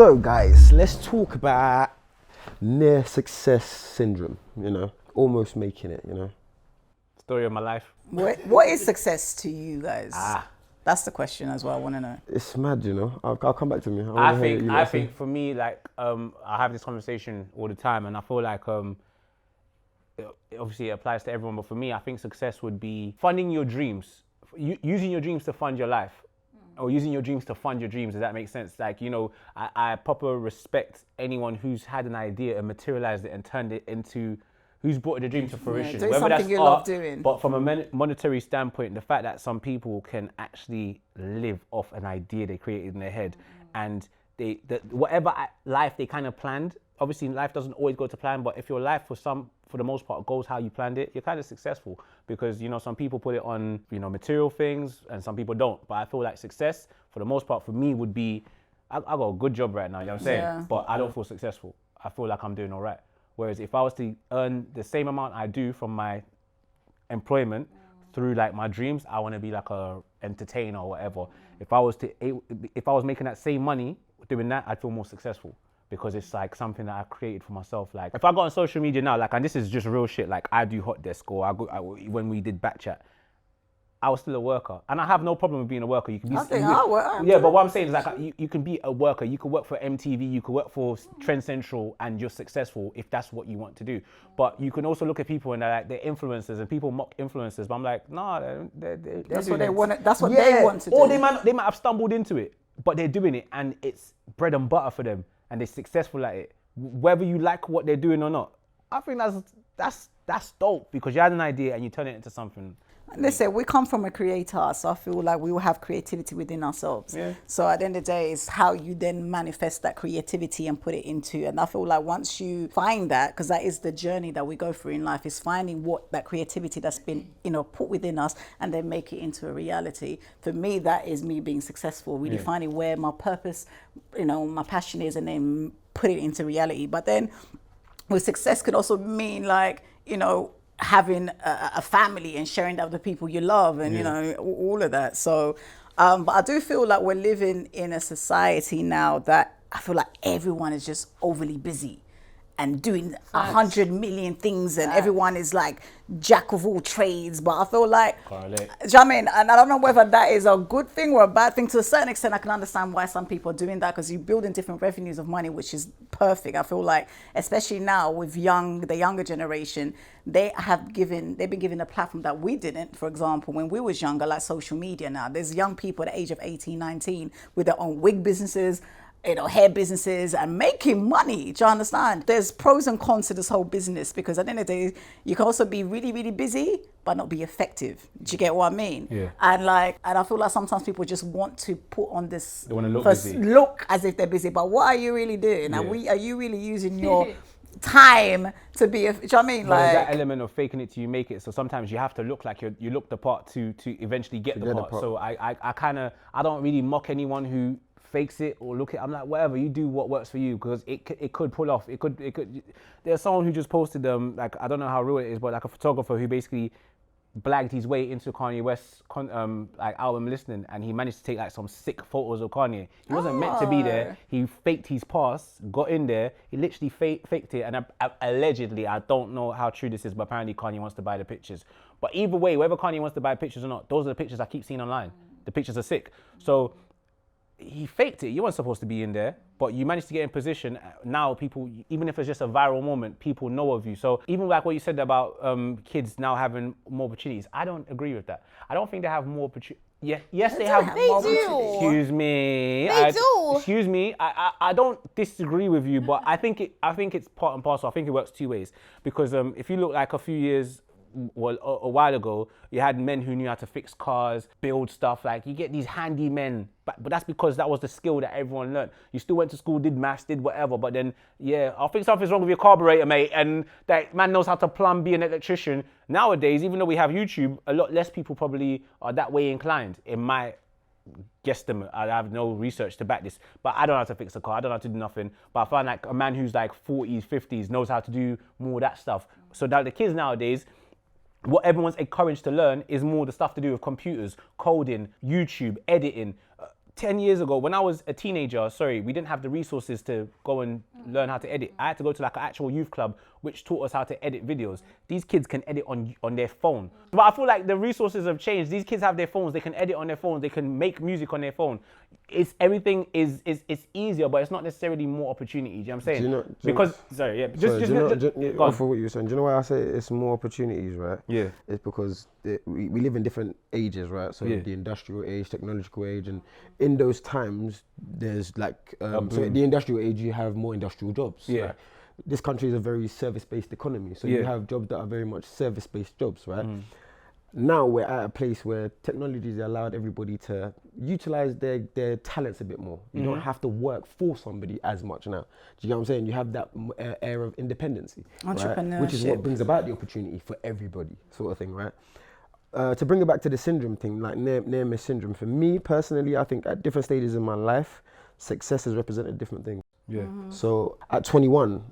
So guys, let's talk about near success syndrome, almost making it, Story of my life. What is success to you guys? That's the question as well. I want to know. It's mad, I'll come back to me. I think for me, like, I have this conversation all the time, and I feel like obviously it applies to everyone, but for me, I think success would be funding your dreams, using your dreams to fund your life, or using your dreams to fund your dreams. Does that make sense? Like, I proper respect anyone who's had an idea and materialized it and turned it into, who's brought the dream to fruition. Doing something you love doing. But from a monetary standpoint, the fact that some people can actually live off an idea they created in their head, and whatever life they kind of planned. Obviously, life doesn't always go to plan, but if your life for the most part goes how you planned it, you're kind of successful, because some people put it on material things and some people don't. But I feel like success for the most part for me would be, I got a good job right now, you know what I'm saying? Yeah. But I don't feel successful. I feel like I'm doing all right. Whereas if I was to earn the same amount I do from my employment through like my dreams, I want to be like a entertainer or whatever. If I was making that same money doing that, I'd feel more successful, because it's like something that I created for myself. Like if I got on social media now, like, and this is just real shit, like I do Hot Desk, or when we did Back Chat, I was still a worker, and I have no problem with being a worker. You can be, but what I'm saying is like you can be a worker. You could work for MTV, you could work for Trend Central, and you're successful if that's what you want to do. But you can also look at people and they're influencers, and people mock influencers. But I'm like, nah, that's what they want. That's what they want to do. Or they might have stumbled into it, but they're doing it, and it's bread and butter for them, and they're successful at it. Whether you like what they're doing or not, I think that's dope, because you had an idea and you turn it into something. Listen, we come from a creator, so I feel like we will have creativity within ourselves. Yeah. So at the end of the day, it's how you then manifest that creativity and put it into. And I feel like once you find that, because that is the journey that we go through in life, is finding what that creativity that's been, put within us, and then make it into a reality. For me, that is me being successful, really finding where my purpose, my passion is, and then put it into reality. But then with success could also mean like, having a family and sharing that with the people you love, and all of that. So but I do feel like we're living in a society now that I feel like everyone is just overly busy and doing 100 million things, and everyone is like jack of all trades. But I feel like, do you know what I mean? And I don't know whether that is a good thing or a bad thing. To a certain extent, I can understand why some people are doing that, because you're building different revenues of money, which is perfect. I feel like, especially now with the younger generation, they've been given a platform that we didn't. For example, when we was younger, like social media now, there's young people at the age of 18, 19 with their own wig businesses, hair businesses, and making money. Do you understand? There's pros and cons to this whole business, because at the end of the day, you can also be really, really busy but not be effective. Do you get what I mean? Yeah. And I feel like sometimes people just want to put on this, they want to look as if they're busy, but what are you really doing? Yeah. Are you really using your time to be do you know what I mean? There's that element of faking it till you make it. So sometimes you have to look like you look the part to eventually get the part. So I don't really mock anyone who fakes it or look it. I'm like, whatever, you do what works for you, because it could pull off. It could. There's someone who just posted like, I don't know how real it is, but like a photographer who basically blagged his way into Kanye West's like album listening, and he managed to take like some sick photos of Kanye. He wasn't meant to be there. He faked his pass, got in there. He literally faked it, and allegedly, I don't know how true this is, but apparently Kanye wants to buy the pictures. But either way, whether Kanye wants to buy pictures or not, those are the pictures I keep seeing online. The pictures are sick. So he faked it. You weren't supposed to be in there, but you managed to get in position. Now people, even if it's just a viral moment, people know of you. So even like what you said about kids now having more opportunities, I don't agree with that. I don't think they have more opportunities. Yeah, yes, they have. They do. Excuse me. They do. Excuse me. I don't disagree with you, but I think it's part and parcel. I think it works two ways, because if you look like a few years, well, a while ago, you had men who knew how to fix cars, build stuff. Like, you get these handy men, but that's because that was the skill that everyone learned. You still went to school, did maths, did whatever, but then, I think something's wrong with your carburetor, mate, and that man knows how to plumb, be an electrician. Nowadays, even though we have YouTube, a lot less people probably are that way inclined, in my guesstimate. I have no research to back this, but I don't know how to fix a car, I don't know how to do nothing. But I find like a man who's like 40s, 50s knows how to do more of that stuff. So now the kids nowadays, what everyone's encouraged to learn is more the stuff to do with computers, coding, YouTube, editing, 10 years ago, when I was a teenager, we didn't have the resources to go and learn how to edit. I had to go to like an actual youth club, which taught us how to edit videos. These kids can edit on their phone. But I feel like the resources have changed. These kids have their phones, they can edit on their phones, they can make music on their phone. Everything is easier, but it's not necessarily more opportunity. Do you know what I'm saying? For what you were saying, do you know why I say it's more opportunities, right? Yeah. It's because we live in different ages, right? So the industrial age, technological age, and in those times, there's like, so the industrial age, you have more industrial jobs. Yeah. Right? This country is a very service-based economy, so you have jobs that are very much service-based jobs, right? Now we're at a place where technology has allowed everybody to utilize their talents a bit more. You don't have to work for somebody as much now. Do you know what I'm saying? You have that air of independency, entrepreneurship, right? Which is what brings about the opportunity for everybody, sort of thing, right? To bring it back to the syndrome thing, like near-miss syndrome, for me personally, I think at different stages in my life, success has represented different things. Yeah. So at 21,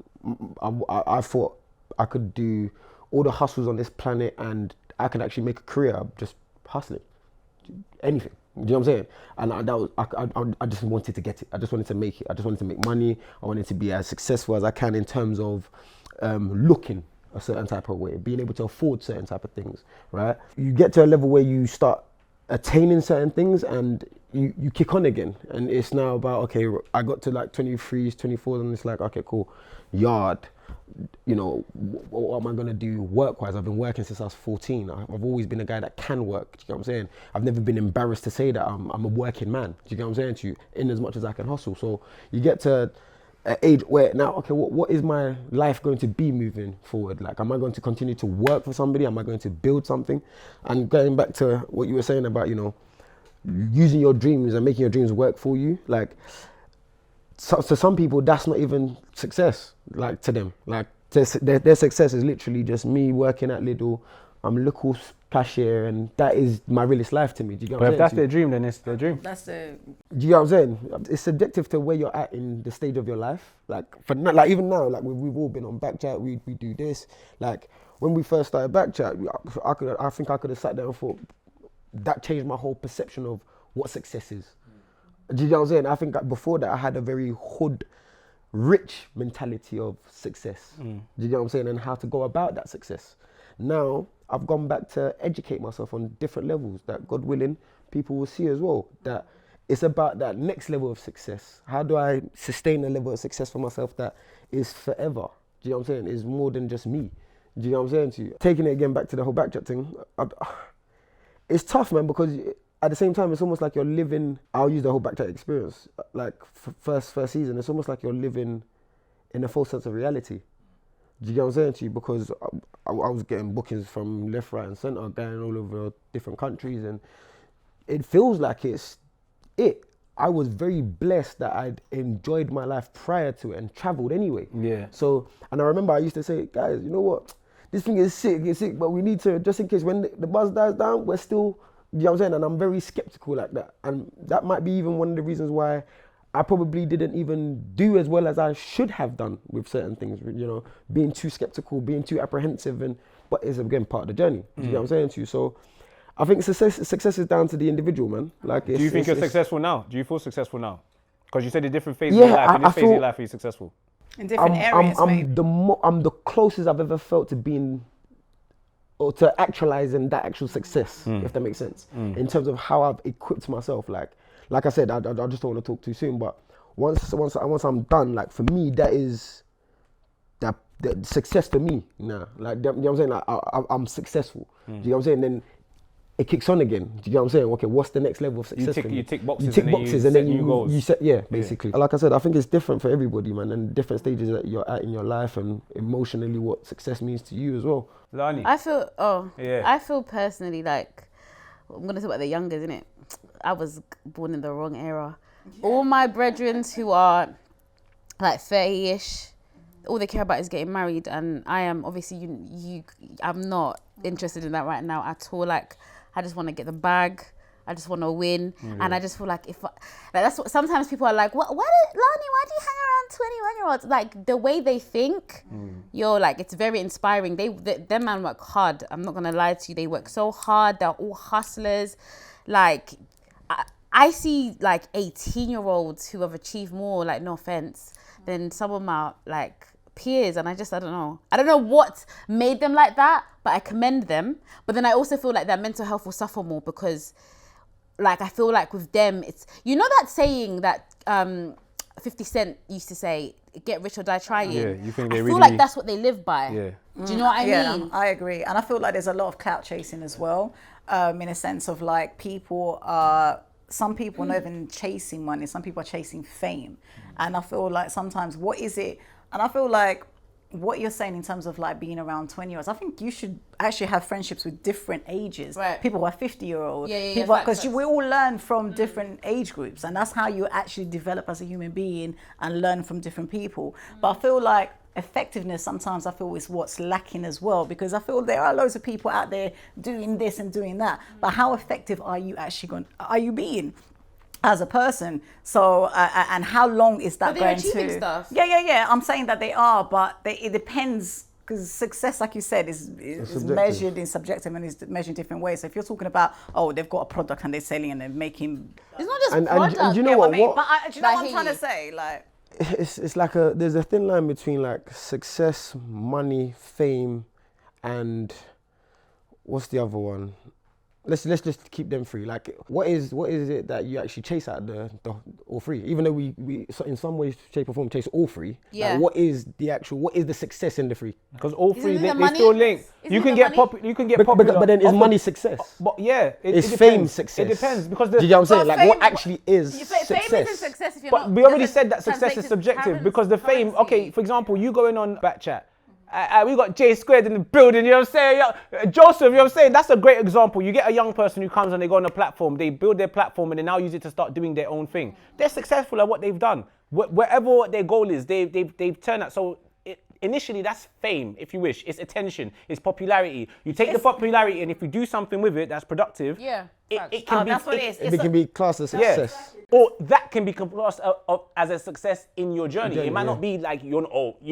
I thought I could do all the hustles on this planet and I could actually make a career just hustling, anything. Do you know what I'm saying? And I just wanted to get it. I just wanted to make it. I just wanted to make money. I wanted to be as successful as I can in terms of looking a certain type of way, being able to afford certain type of things, right? You get to a level where you start attaining certain things and you kick on again. And it's now about, okay, I got to like 23s, 24s, and it's like, okay, cool, yard. You know, what am I gonna do work-wise? I've been working since I was 14. I've always been a guy that can work. Do you know what I'm saying? I've never been embarrassed to say that I'm a working man. Do you know what I'm saying to you? In as much as I can hustle. So you get to an age where now, okay, what is my life going to be moving forward? Like, am I going to continue to work for somebody? Am I going to build something? And going back to what you were saying about, you know, using your dreams and making your dreams work for you, like, so to some people, that's not even success, like to them. Like their success is literally just me working at Lidl. I'm a local cashier and that is my realest life to me. Do you get what I'm saying? If that's their dream, then it's their dream. That's the. Do you get what I'm saying? It's subjective to where you're at in the stage of your life. Like like even now, like we've all been on Backchat, we do this. Like when we first started Backchat, I think I could have sat there and thought, that changed my whole perception of what success is. Do you know what I'm saying? I think before that I had a very hood, rich mentality of success. Do you know what I'm saying? And how to go about that success. Now I've gone back to educate myself on different levels that, God willing, people will see as well. That it's about that next level of success. How do I sustain a level of success for myself that is forever? Do you know what I'm saying? Is more than just me. Do you know what I'm saying to you? Taking it again back to the whole Backchat thing, it's tough, man, because at the same time, it's almost like you're living, I'll use the whole Backchat experience, like first season, it's almost like you're living in a false sense of reality. Do you get what I'm saying to you? Because I was getting bookings from left, right and centre, going all over different countries, and it feels like it's it. I was very blessed that I'd enjoyed my life prior to it and travelled anyway. Yeah. So, and I remember I used to say, guys, you know what? This thing is sick, but we need to, just in case when the buzz dies down, we're still, you know what I'm saying? And I'm very skeptical like that. And that might be even one of the reasons why I probably didn't even do as well as I should have done with certain things, you know, being too skeptical, being too apprehensive, but it's again part of the journey. Do you know what I'm saying to you? So I think success is down to the individual, man. Like, do you think you're successful now? Do you feel successful now? Because you said in different phases of life. In this phase of your life, are you successful? In different areas, I'm the closest I've ever felt to being, or to actualizing that actual success, if that makes sense. In terms of how I've equipped myself. Like I said, I just don't want to talk too soon, but once I'm done, like for me, that is the success for me now. Like, you know what I'm saying? Like, I'm successful. Do you know what I'm saying? Then it kicks on again. Do you know what I'm saying? Okay, what's the next level of success? You tick boxes. You tick boxes and then you set, basically. Yeah. Like I said, I think it's different for everybody, man, and different stages that you're at in your life and emotionally what success means to you as well. Lani. I feel personally like, I'm going to talk about the youngers, innit? I was born in the wrong era. Yeah. All my brethren who are like 30-ish, all they care about is getting married, and I am obviously I'm not interested in that right now at all. Like, I just want to get the bag. I just want to win, and I just feel like that's what sometimes people are like. Lani, why do you hang around 21-year-olds? Like, the way they think, you're like, it's very inspiring. Them man work hard. I'm not gonna lie to you. They work so hard. They're all hustlers. Like, I see like 18-year-olds who have achieved more, like no offense, than some of my like peers, and I don't know what made them like that, but I commend them. But then I also feel like their mental health will suffer more because like I feel like with them it's, you know that saying that 50 Cent used to say, get rich or die trying. Yeah, you think I they feel really... like that's what they live by. Yeah. Do you know what I mean? I agree. And I feel like there's a lot of clout chasing as well, in a sense of like some people are not even chasing money, some people are chasing fame. And I feel like sometimes what is it? And I feel like what you're saying in terms of like being around 20 years, I think you should actually have friendships with different ages. Right. People who are 50-year-olds. Yeah, Because we all learn from different age groups, and that's how you actually develop as a human being and learn from different people. But I feel like effectiveness sometimes I feel is what's lacking as well, because I feel there are loads of people out there doing this and doing that. But how effective are you actually being as a person? So and how long is that going to stuff. Yeah, I'm saying that they are, but it depends, because success, like you said, is measured in subjective and is measured in different ways. So if you're talking about, they've got a product and they're selling and they're making, It's not just product. And you know what? do you know what I'm trying to say? Like, it's like there's a thin line between like success, money, fame, and what's the other one? Let's just keep them three. Like, what is it that you actually chase out the all three? Even though we in some way, shape or form chase all three. Yeah. Like, what is the success in the three? Because all three they money? still link. Isn't You it can the get money? popular. But then is money success? But yeah, Is it fame depends. success? It depends because Do you know what I'm saying? But Like, what fame- actually is success? Fame isn't success if you're But not. we already doesn't said that success translate is to subjective currency. because the fame. Okay, for example, you going on Backchat. We got J Squared in the building, you know what I'm saying? Joseph, you know what I'm saying? That's a great example. You get a young person who comes and they go on a platform, they build their platform and they now use it to start doing their own thing. They're successful at what they've done. Wherever their goal is, they've turned that. So initially that's fame, if you wish. It's attention, it's popularity. You take the popularity and if you do something with it that's productive, it can be... that's what it is. It can be classed as success. Or that can be classed as a success in your journey. It might not be like you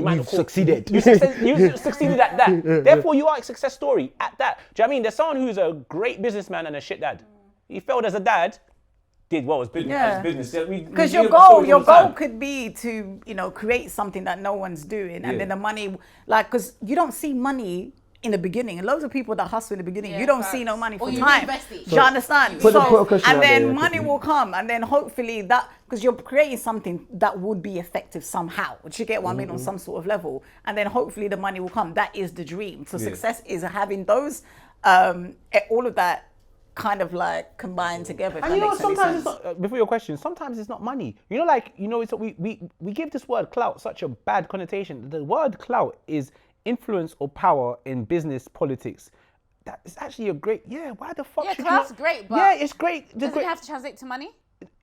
might You've succeeded. You succeeded at that. Therefore, you are a success story at that. Do you know what I mean? There's someone who's a great businessman and a shit dad. He failed as a dad, did well as business. Yeah. As business. because your goal could be to create something that no one's doing, and then the money, like, because you don't see money in the beginning, and loads of people that hustle in the beginning, you don't see no money for you time. reinvest it. Do you understand? Put a question and out then there, money will come, and then hopefully that, because you're creating something that would be effective somehow, which you get what I mean, on some sort of level, and then hopefully the money will come. That is the dream. So success is having those, all of that kind of like combined together. And you know, sometimes it's not, before your question, sometimes it's not money. You know, like, it's we give this word clout such a bad connotation. The word clout is influence or power in business politics. That is actually a great, why the fuck should clout's you not, great, but it's great. does it have to translate to money?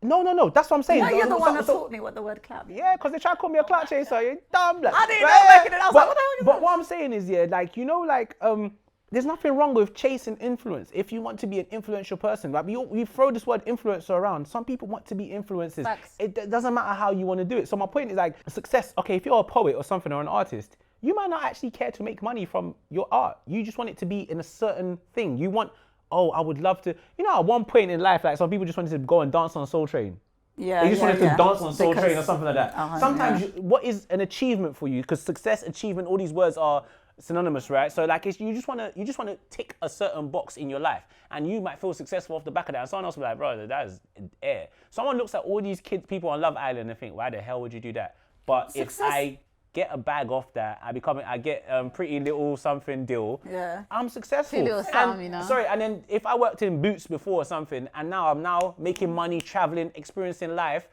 No, that's what I'm saying. No, you're the one that taught me what the word clout is. Yeah, because they try to call me a clout chaser. You're dumb. Like, I didn't know back in the day. I was like, what the hell is But that? what I'm saying is, there's nothing wrong with chasing influence. If you want to be an influential person, like we throw this word influencer around. Some people want to be influencers. Facts. It doesn't matter how you want to do it. So my point is like success. Okay, if you're a poet or something or an artist, you might not actually care to make money from your art. You just want it to be in a certain thing. You want, I would love to. You know, at one point in life, like some people just wanted to go and dance on Soul Train. They just wanted to dance on Soul Train or something like that. Sometimes, what is an achievement for you? Because success, achievement, all these words are synonymous, right? So like, you just want to tick a certain box in your life, and you might feel successful off the back of that. And someone else will be like, bro, that is air. Someone looks at all these people on Love Island and think, why the hell would you do that? But success. If I get a bag off that, I get Pretty Little something deal. Yeah. I'm successful. Pretty Little Sam, you know. Sorry, and then if I worked in Boots before or something, and now I'm making money, traveling, experiencing life,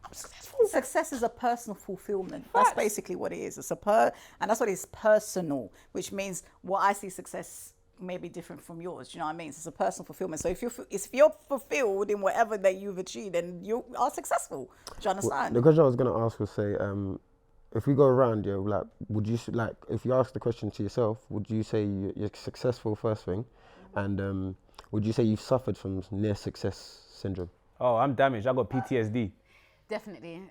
I'm successful. Success is a personal fulfillment. That's basically what it is. It's and that's what it is, personal, which means what I see success may be different from yours. Do you know what I mean? So it's a personal fulfillment. So if you're fulfilled in whatever that you've achieved, then you are successful. Do you understand? The question I was going to ask was say, if we go around, like, would you if you ask the question to yourself, would you say you're successful first thing, and would you say you've suffered from near success syndrome? Oh, I'm damaged. I got PTSD. Definitely.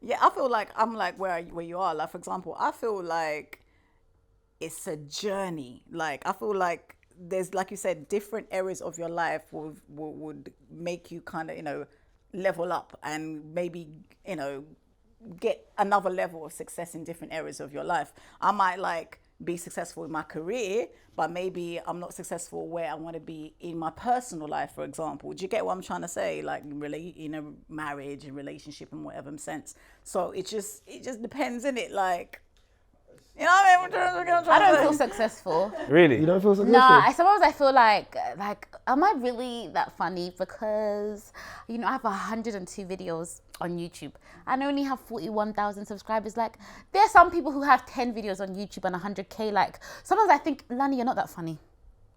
Yeah, I feel like I'm like where you are. Like, for example, I feel like it's a journey. Like, I feel like there's, like you said, different areas of your life would make you kind of, you know, level up and maybe, you know, get another level of success in different areas of your life. I might like be successful in my career, but maybe I'm not successful where I want to be in my personal life, for example. Do you get what I'm trying to say? Like, in a marriage and relationship in whatever sense. So it just depends, innit? Like, you know what I mean? I don't feel successful. Really? You don't feel successful? Nah, I suppose I feel like, am I really that funny? Because, you know, I have 102 videos on YouTube and I only have 41,000 subscribers. Like, there are some people who have 10 videos on YouTube and 100K. Like, sometimes I think, Lani, you're not that funny.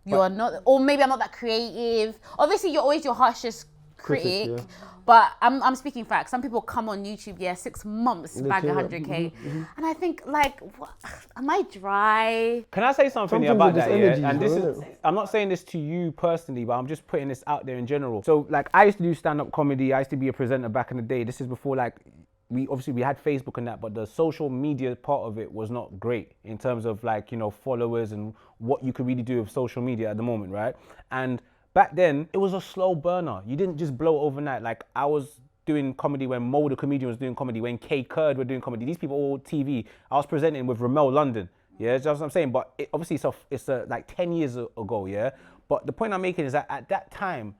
You are not, or maybe I'm not that creative. Obviously, you're always your harshest critic. Yeah. But I'm speaking facts. Some people come on YouTube, 6 months, bag 100K. And I think, like, what? Am I dry? Can I say something about that? And this is, I'm not saying this to you personally, but I'm just putting this out there in general. So, like, I used to do stand-up comedy. I used to be a presenter back in the day. This is before, like, we had Facebook and that, but the social media part of it was not great in terms of, like, you know, followers and what you could really do with social media at the moment, right? And back then, it was a slow burner. You didn't just blow overnight. Like, I was doing comedy when Mo the comedian was doing comedy, when K Kurd were doing comedy. These people were all TV. I was presenting with Ramel London. Yeah, that's what I'm saying. But obviously, it's like 10 years ago, yeah? But the point I'm making is that at that time,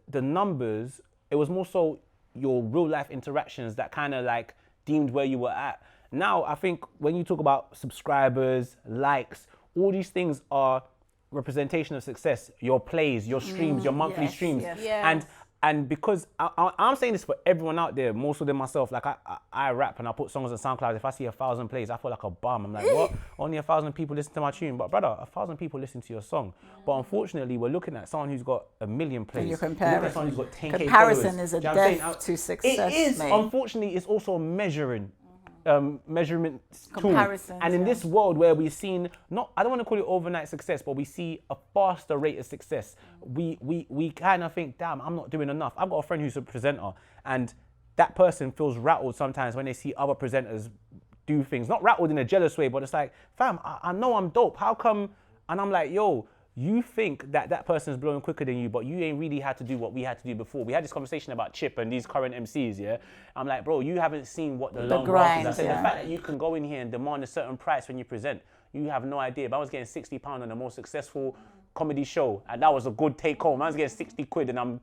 the numbers, it was more so your real life interactions that kind of like deemed where you were at. Now, I think when you talk about subscribers, likes, all these things are representation of success, your plays, your streams, your monthly streams. Yes. And because I'm saying this for everyone out there, more so than myself, like I rap and I put songs on SoundCloud. If I see 1,000 plays, I feel like a bum. I'm like, what? Only 1,000 people listen to my tune. But brother, 1,000 people listen to your song. But unfortunately, we're looking at someone who's got 1 million plays. You're comparing. Someone who's got 10K Comparison followers. is a death to success. It is. Mate. Unfortunately, it's also measuring. Measurement tool. And in this world where we've seen, I don't want to call it overnight success, but we see a faster rate of success, we kind of think, damn, I'm not doing enough. I've got a friend who's a presenter, and that person feels rattled sometimes when they see other presenters do things. Not rattled in a jealous way, but it's like, fam, I know I'm dope. How come? And I'm like, yo, you think that person's blowing quicker than you, but you ain't really had to do what we had to do before. We had this conversation about Chip and these current MCs, yeah? I'm like, bro, you haven't seen what the long grind is. I said, the fact that you can go in here and demand a certain price when you present, you have no idea. If I was getting £60 on the most successful comedy show, and that was a good take home, I was getting 60 quid and I'm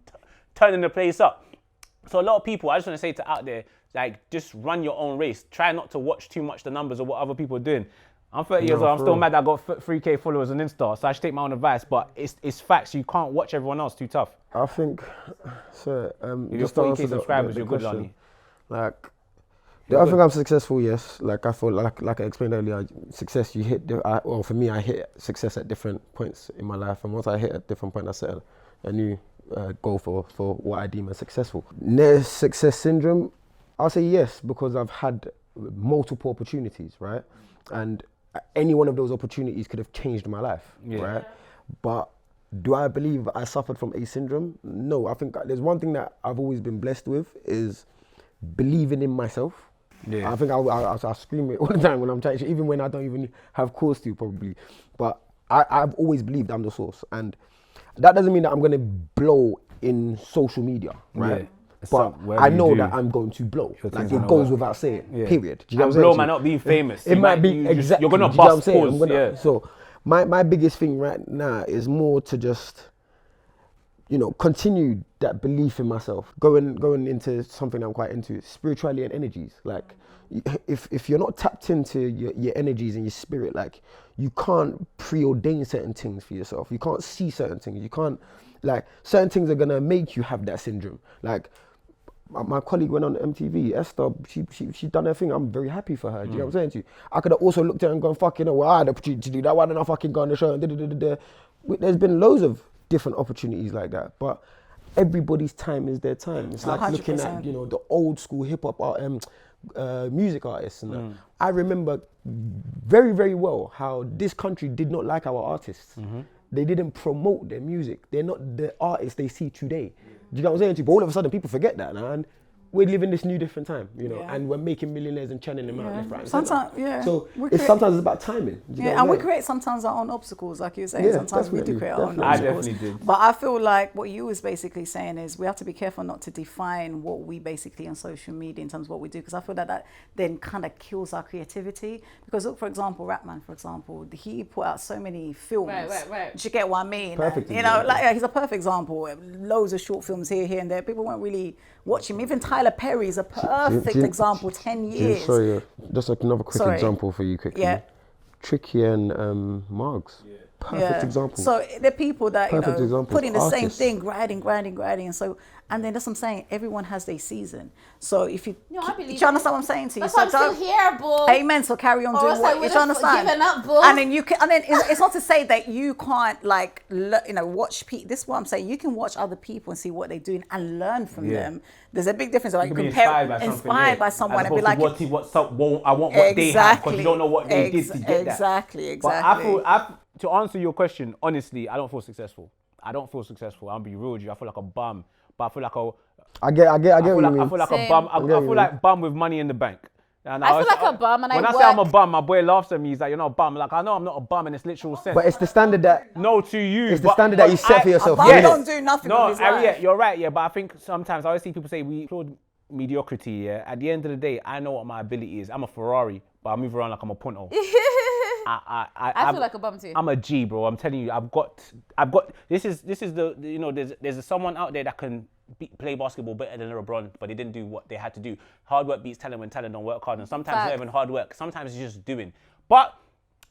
turning the place up. So a lot of people, I just want to say to out there, like, just run your own race. Try not to watch too much the numbers of what other people are doing. I'm 30 years old, I'm still mad that I got 3K followers on Insta, so I should take my own advice, but it's facts. You can't watch everyone else, too tough. I think, so, if you're 40K subscribers, you're good, Lani. Like, I think I'm successful, yes. Like, I feel like I explained earlier, success, you hit, well, for me, I hit success at different points in my life, and once I hit a different point, I set a new goal for what I deem as successful. Near success syndrome, I'll say yes, because I've had multiple opportunities, right? And any one of those opportunities could have changed my life, right? But do I believe I suffered from A syndrome? No, I think there's one thing that I've always been blessed with is believing in myself. I think I scream it all the time when I'm trying, even when I don't even have cause to, probably. But I've always believed I'm the source. And that doesn't mean that I'm going to blow in social media, right? But I know that I'm going to blow. Like, it goes without saying, period. Do you know what I'm saying? Blow might not be famous. It might be, exactly. You're going to bust pause. So my biggest thing right now is more to just, you know, continue that belief in myself. Going into something I'm quite into, spirituality and energies. Like, if you're not tapped into your energies and your spirit, like, you can't preordain certain things for yourself. You can't see certain things. You can't, like, certain things are going to make you have that syndrome. Like, my colleague went on MTV, Esther, she done her thing. I'm very happy for her. Do you know what I'm saying to you? I could have also looked at her and gone, fuck, you know, well, I had the opportunity to do that. Why didn't I fucking go on the show? And There's been loads of different opportunities like that. But everybody's time is their time. It's like 100%. Looking at, you know, the old school hip hop music artists. And I remember very, very well how this country did not like our artists. They didn't promote their music. They're not the artists they see today. Do you know what I'm saying to you? But all of a sudden, people forget that now. And we're living this new different time, you know, Yeah. and we're making millionaires and churning them out left, right, and Sometimes, centre. yeah. So We sometimes it's about timing. Do you know and what we I mean? create sometimes our own obstacles, like you were saying. Yeah, Sometimes we do definitely, create our own definitely. I obstacles. definitely did. But I feel like what you was basically saying is we have to be careful not to define what we basically on social media in terms of what we do, because I feel that then kind of kills our creativity. Because look, for example, Rapman, for example, he put out so many films. Right. Do you get what I mean? Perfect And, you know, example. like he's a perfect example. Loads of short films here and there. People weren't really watching him. Even Tyler Perry is a perfect example. 10 years. Sorry, just another quick Sorry. example for you quickly. Yeah. Tricky and Margs. Perfect example. So the people that Perfect example. put in the same Artists. thing, grinding, and then that's what I'm saying. Everyone has their season. So if you, No, I believe do you understand what I'm saying to you? That's So why I'm still here, boo. Amen. So carry on Or doing else I what you would've understand. given up, boo. And then you can, and then it's not to say that you can't watch people. This is what I'm saying. You can watch other people and see what they're doing and learn from them. There's a big difference. Like You can be compare, inspired by someone as and be like, opposed to I want what they have, because you don't know what they did to get that. Exactly. But I feel, to answer your question, honestly, I don't feel successful. I'll be real with you. I feel like a bum. But I feel like I get what you mean. I feel like Same. a bum. I get what feel you like bum with money in the bank. And I feel like a bum, and when I say I'm a work- bum, my boy laughs at me. He's like, "You're not a bum." Like, I know I'm not a bum in its literal sense. But it's the standard that no, to you. it's the standard that you set for yourself. Bum Yes. don't do nothing No, with his life. yeah, you're right. Yeah, but I think sometimes I always see people say we applaud mediocrity. Yeah, at the end of the day, I know what my ability is. I'm a Ferrari, but I move around like I'm a Punto. I feel like a bum too. I'm a G, bro. I'm telling you, I've got. This is the you know. There's someone out there that can play basketball better than LeBron, but they didn't do what they had to do. Hard work beats talent when talent don't work hard, and sometimes it's not even hard work. Sometimes it's just doing. But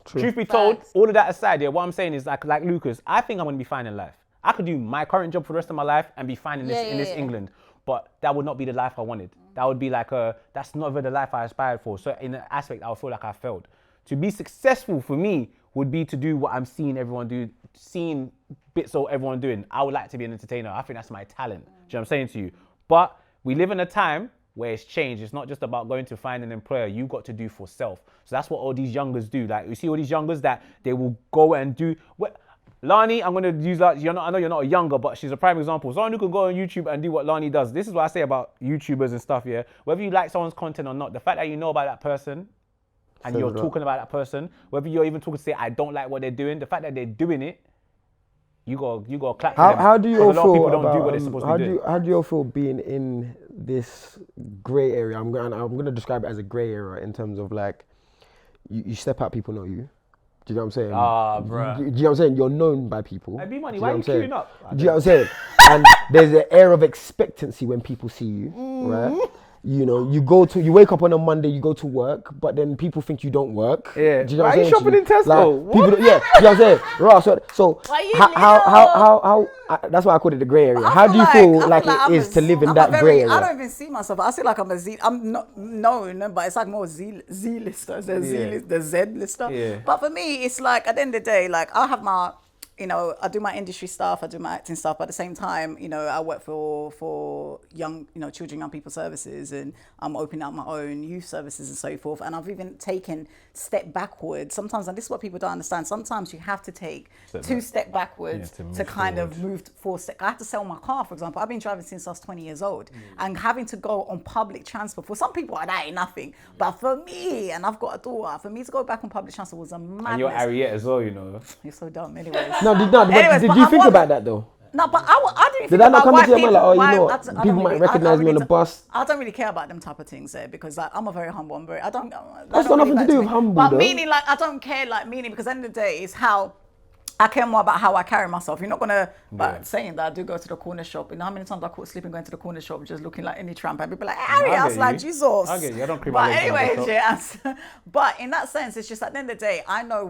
truth be told, all of that aside, yeah, what I'm saying is like Lucas, I think I'm gonna be fine in life. I could do my current job for the rest of my life and be fine in this England, but that would not be the life I wanted. That would be like that's not even the life I aspired for. So in an aspect, I would feel like I failed. To be successful for me would be to do what I'm seeing everyone do, seeing bits of everyone doing. I would like to be an entertainer. I think that's my talent. Do you know what I'm saying to you? But we live in a time where it's changed. It's not just about going to find an employer. You've got to do for self. So that's what all these youngers do. Like, you see all these youngers that they will go and do. Lani, I'm going to use that. I know you're not a younger, but she's a prime example. Someone who can go on YouTube and do what Lani does. This is what I say about YouTubers and stuff, yeah? Whether you like someone's content or not, the fact that you know about that person and you're talking about that person, whether you're even talking to say, I don't like what they're doing, the fact that they're doing it, you got clap for them. How do you all a lot of feel people don't about, do what they're supposed to be doing. how do you all feel being in this grey area? I'm gonna describe it as a grey area in terms of like you step out, people know you. Do you know what I'm saying? Bruh. Do you know what I'm saying? You're known by people. Hey, B-Money, Do you why know are you what I'm saying? queuing up? Do you know what I'm saying? And there's an air of expectancy when people see you, right? You know, you wake up on a Monday, you go to work, but then people think you don't work. Yeah. Do you know Why what are I'm you saying? shopping in Tesco? Like, people, yeah, you know what I'm saying? Right, so Why you how that's why I call it the grey area. How do you feel like it is to live in that grey area? I don't even see myself. I feel like I'm not known, but it's like more Z-lister. The Z-lister. Yeah. But for me, it's like at the end of the day, like I have my, I do my industry stuff, I do my acting stuff, but at the same time, I work for young, children, young people services, and I'm opening up my own youth services and so forth. And I've even taken step backwards. Sometimes, and this is what people don't understand, sometimes you have to take two step backwards to kind of move forward. I have to sell my car, for example. I've been driving since I was 20 years old, and having to go on public transport, for some people, that ain't nothing. But for me, and I've got a daughter, for me to go back on public transport was a madness. And you're Ariette as well, you know. You're so dumb anyways. Did you think about that though? No, but I didn't think Did that not about come why into your mind people, like, oh, I don't people might really- recognize I me on the bus? I don't really care about them type of things there, because like, I'm a very humble. That's got nothing to do with humble, But though. meaning, like, I don't care, like, meaning, because at the end of the day, it's how I care more about how I carry myself. You're not gonna, but saying that, I do go to the corner shop. You know how many times I caught sleeping going to the corner shop, just looking like any tramp, and people like, Harry, I was like, Jesus. I get you. I don't creep But my legs down anyway, the shop. yeah. But in that sense, it's just at the end of the day, I know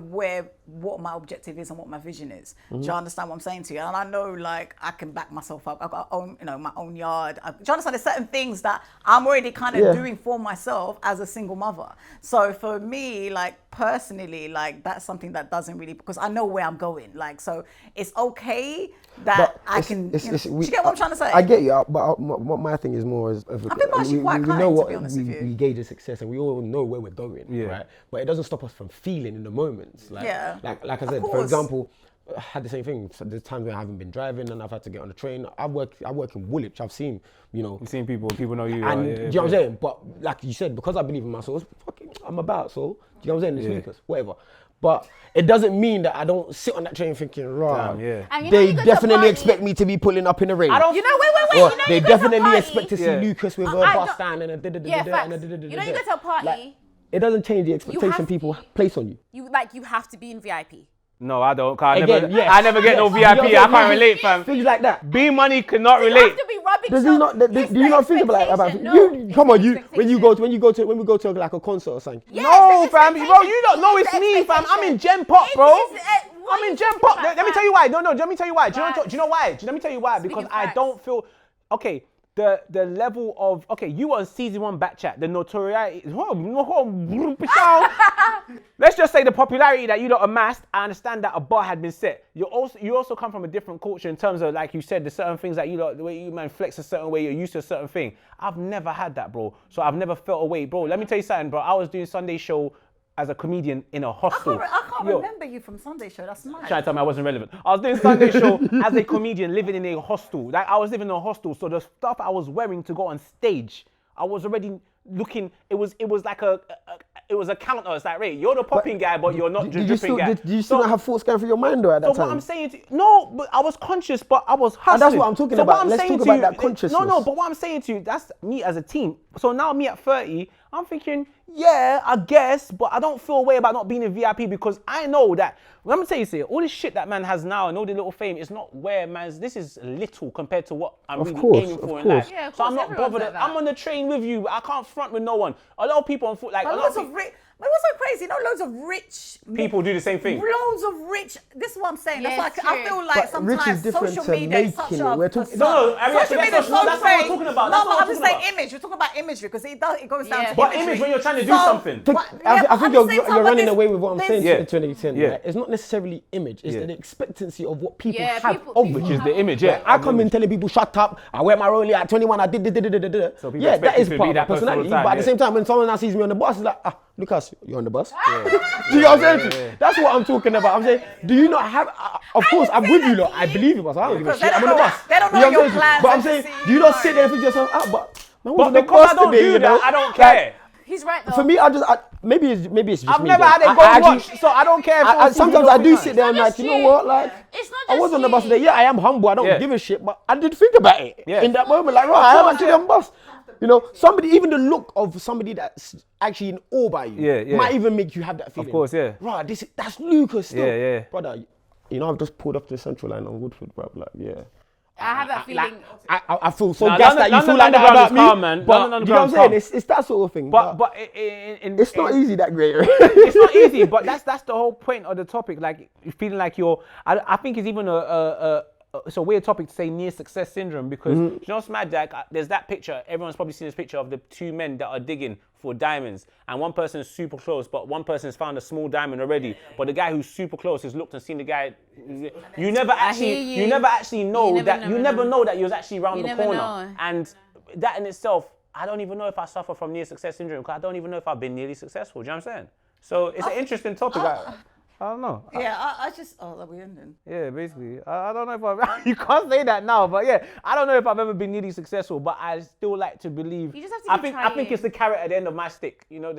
what my objective is and what my vision is. Do you understand what I'm saying to you? And I know, like, I can back myself up. I've got my own yard. Do you understand? There's certain things that I'm already kind of doing for myself as a single mother. So for me, like, personally, like, that's something that doesn't really, because I know where I'm going. Like, so it's okay that I can. Do you get what I'm trying to say? I get you, but what my thing is more is people actually quite kind, know to what be honest with you. we gauge as success, and we all know where we're going, right? But it doesn't stop us from feeling in the moments. Like I said, for course. example, had the same thing. So there's times when I haven't been driving and I've had to get on the train. I work in Woolwich. I've seen, You've seen people know you. And do you know what I'm saying? But like you said, because I believe in myself, I'm about, so, do you know what I'm saying? It's Lucas, whatever. But it doesn't mean that I don't sit on that train thinking, right, they definitely expect me to be pulling up in the rain. Wait. They definitely expect to see Lucas with a bus stand and a You know, you go to a party. It doesn't change the expectation people place on you. You have to be in VIP. No, I don't. I never get no VIP. I can't relate, fam. Things like that. B Money cannot relate. You have to be rubbing Does he not? Do you not think about you? Come on, when we go to like a concert or something. No, fam, bro, you don't know it's me, fam. I'm in Gen Pop, bro. I'm in Gen Pop. Let me tell you why. No, let me tell you why. Do you know why? Let me tell you why. Because I don't feel. Okay. The level of, you were on season 1 Backchat, the notoriety, let's just say the popularity that you lot amassed. I understand that a bar had been set. You also come from a different culture in terms of, like you said, the certain things that you lot, the way you man flex a certain way, you're used to a certain thing. I've never had that, bro. So I've never felt away, bro. Let me tell you something, bro. I was doing Sunday show as a comedian in a hostel. I can't remember you from Sunday show. That's nice. Trying to tell me I wasn't relevant. I was doing Sunday show as a comedian living in a hostel. Like I was living in a hostel, so the stuff I was wearing to go on stage, I was already looking. It was like it was a counter. It's like, Ray, you're the popping guy, but you're not the dripping guy. Did you still not have thoughts going through your mind though at that time? So what I'm saying to you, no, but I was conscious, but I was hustling. And that's what I'm talking about. Let's talk about that consciousness. No, but what I'm saying to you, that's me as a team. So now me at 30, I'm thinking, yeah, I guess, but I don't feel a way about not being in VIP because I know that, let me tell you, all this shit that man has now and all the little fame is not where this is little compared to what I'm really aiming for in life. Yeah, so I'm not bothered. I'm on the train with you. I can't front with no one. A lot of people on foot, like a lot of But what's so crazy? Loads of rich people do the same thing. Loads of rich. This is what I'm saying. Yeah, That's like I feel like but rich is sometimes different social to media is such making a it. We're talking. social media is so that's what I'm talking about. No, but I'm just saying image. We're talking about imagery because it goes down to What imagery. image when you're trying to do something? I think you're running away with what I'm saying to an extent. Yeah. Right? It's not necessarily image. It's the expectancy of what people have people- of people it. Which is the image, yeah. I come in telling people, shut up. I wear my Rollie at 21. I did. So people Yeah, expect that you is to part be of that my person all the personality. time, But at the same time, when someone now sees me on the bus, it's like, Lucas, you're on the bus. Do you know what I'm saying? That's what I'm talking about. I'm saying, do you not have? Of course, I'm with you, lot. I believe you, boss. I don't give a shit. I'm on the bus. They don't know your plans. But I'm saying, do you not sit there and think to yourself, But because I don't do that, I don't care. He's right though. For me, maybe it's just I've me. never though. had a I go watch, so I don't care. sometimes I do sit there and like, you know what, like, It's not I just was on the bus you. today. Yeah, I am humble. I don't give a shit, but I did think about it in that moment. Like, right, I am actually on the bus. You know, even the look of somebody that's actually in awe by you might even make you have that feeling. Of course, yeah. Right, that's Lucas still. Yeah. Brother, you know, I've just pulled up the central line on Woodford, bro. Like, yeah. I have that feeling. I feel so gassed that you feel like that about me. But you know what I'm saying? It's that sort of thing. But it's not easy that great. It's not easy, but that's the whole point of the topic. Like feeling like I think it's even it's a weird topic to say near success syndrome because you know what's mad, Jack? There's that picture. Everyone's probably seen this picture of the two men that are digging for diamonds, and one person is super close, but one person's found a small diamond already. But the guy who's super close has looked and seen the guy. You never actually know that he was actually around the corner, and that in itself, I don't even know if I suffer from near success syndrome because I don't even know if I've been nearly successful. Do you know what I'm saying? So it's an interesting topic. I don't know. Yeah, I just that we ending. Yeah, basically. I don't know if you can't say that now, but yeah, I don't know if I've ever been nearly successful, but I still like to believe. You just have to keep trying. I think it's the carrot at the end of my stick. You know,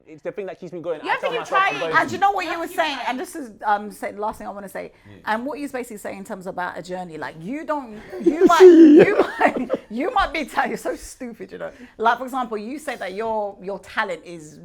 it's the thing that keeps me going. You have to keep trying. And you know what you were saying, and this is the last thing I want to say, and what you're basically saying in terms about a journey, like you might be you're so stupid, you know. Like for example, you say that your talent is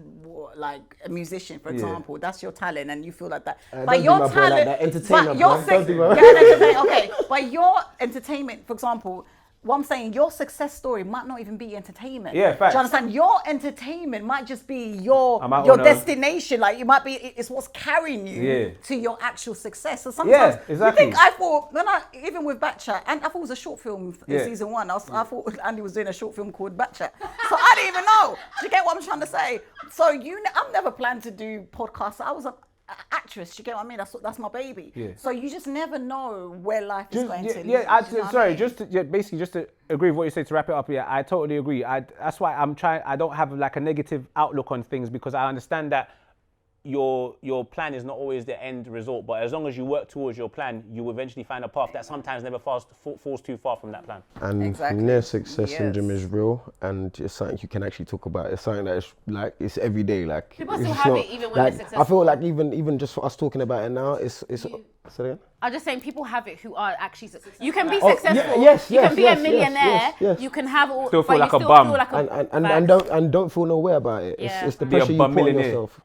like a musician, for example. That's your talent, and you feel like that. But your talent, okay. But your entertainment, for example, what I'm saying, your success story might not even be entertainment. Yeah, facts. Do you understand? Your entertainment might just be your destination. Like it might be, it's what's carrying you to your actual success. So sometimes you think I thought even with Backchat, and I thought it was a short film in season 1. I thought Andy was doing a short film called Backchat. So I didn't even know. Do you get what I'm trying to say? So I've never planned to do podcasts. I was a actress, you get what I mean? That's my baby. Yeah. So you just never know where life is going to lead. Just to agree with what you say to wrap it up. Yeah, I totally agree. That's why I'm trying. I don't have like a negative outlook on things because I understand that your plan is not always the end result, but as long as you work towards your plan, you will eventually find a path that sometimes never falls too far from that plan. And near success syndrome is real, and it's something you can actually talk about. It's something that is like, it's every day. Like people still have it even when like, they're successful. I feel like even just for us talking about it now, it's. Say that again? I'm just saying people have it who are actually you can be successful. You can be yes, a millionaire. yes. You can have all, Still feel but like you a still bum. feel like a And don't feel no way about it. Yeah. It's the Be a pressure you bum put on millionaire. yourself.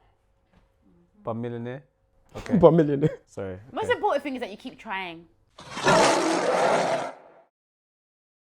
Bum millionaire. Okay. Bum millionaire. Sorry. Most Okay. important thing is that you keep trying.